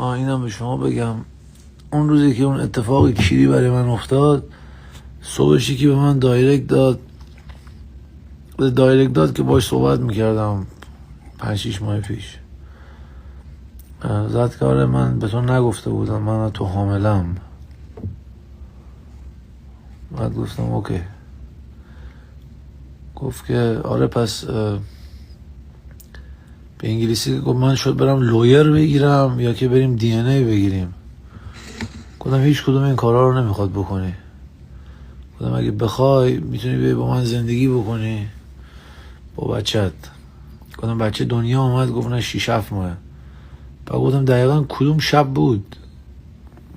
اینم به شما بگم، اون روزی که اون اتفاق کیری برای من افتاد، صبحشی که به من دایرکت داد که باش صحبت میکردم 5-6 ماه پیش، زد که آره من به تو نگفته بودم من تو حاملم. بعد گفتم اوکی. گفت که آره پس به انگلیسی گفت من شد برم لویر بگیرم یا که بریم دی ان ای بگیریم. گفتم هیچ کدوم این کارا رو نمیخواد بکنی. گفتم اگه بخوای میتونی بیای با من زندگی بکنی با بچت. گفتم بچه دنیا آمد؟ گفت نه 6-7 ماه. بعد گفتم دقیقا کدوم شب بود؟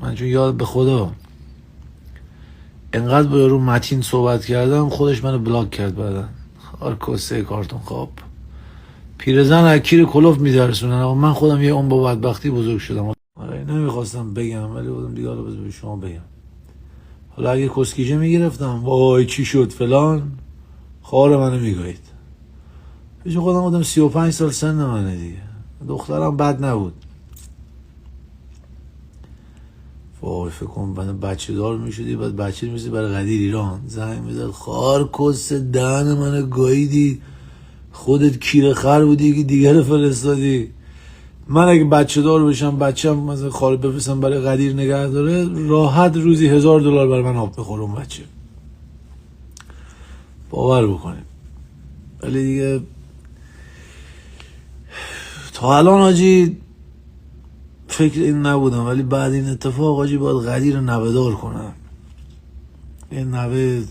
من چون یاد به خدا انقدر با یارو متین صحبت کردم خودش منو بلاک کرد. بعدن کاسه کارتون خواب پیرزن اکیر کلوف میدرسونن. اما من خودم یه اون با بدبختی بزرگ شدم. آره نمیخواستم بگم ولی بودم دیگه حالا بذار به شما بگم. حالا اگه کسکیجه میگرفتم وای چی شد فلان خوار منو میگوید. پیش خودم بودم 35 سال سن منه دیگه. دخترم بد نبود. وای فکر کنم بچه دار میشدی بعد بچه میشدی برای قدیر ایران زنگ میزد خار کس دهن منو گاییدی، خودت کیره خر بودی که دیگر فرستادی. من اگه بچه دار بشم بچم مثلا خاله بفرستم برای قدیر نگه داره راحت روزی $1000 برای من آب بخوره اون بچه. باور بکنیم. ولی دیگه تا الان حاجی فکر این نبودم، ولی بعد این اتفاق حاجی باید قدیر نوه‌دار کنم. این نوه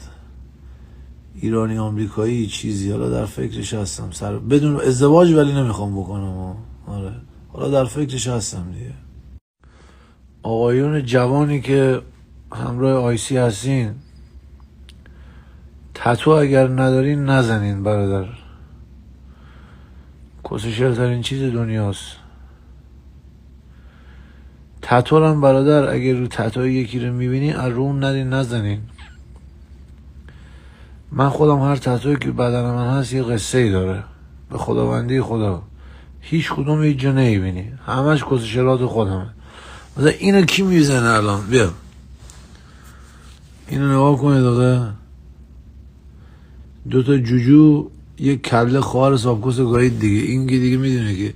ایرانی آمریکایی چیزی، حالا در فکرش هستم بدون ازدواج ولی نمیخوام بکنم. آره حالا در فکرش هستم دیگه. آقایون جوانی که همراه آیسی هستین تتو اگر ندارین نزنین برادر. کسشرترین چیز دنیاست. تتو هم برادر اگر رو تتوی یکی رو میبینی از رو اون نزنین. من خودم هر تتویی که بدن من هست یه قصه ای داره به خداوندی خدا. هیچ کدوم هیچ جا نمیبینی، همش کسشرات خودمه. مثلا اینو کی میزنه الان؟ بیا اینو نگاه کنید. داده 2 تا جوجو یک کله خواهر سابکس گاهید دیگه. این که دیگه میدونه که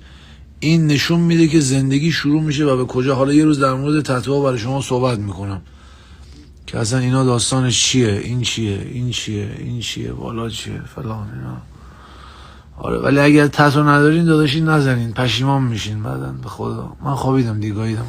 این نشون میده که زندگی شروع میشه و به کجا. حالا یه روز در مورد تتوها برای شما صحبت میکنم که اصلا اینا داستانش چیه، این چیه بالا چیه فلان اینا. آره ولی اگر تتو ندارین داداشی نزنین، پشیمان میشین بعدن به خدا. من خوابیدم دیگه گاییدم.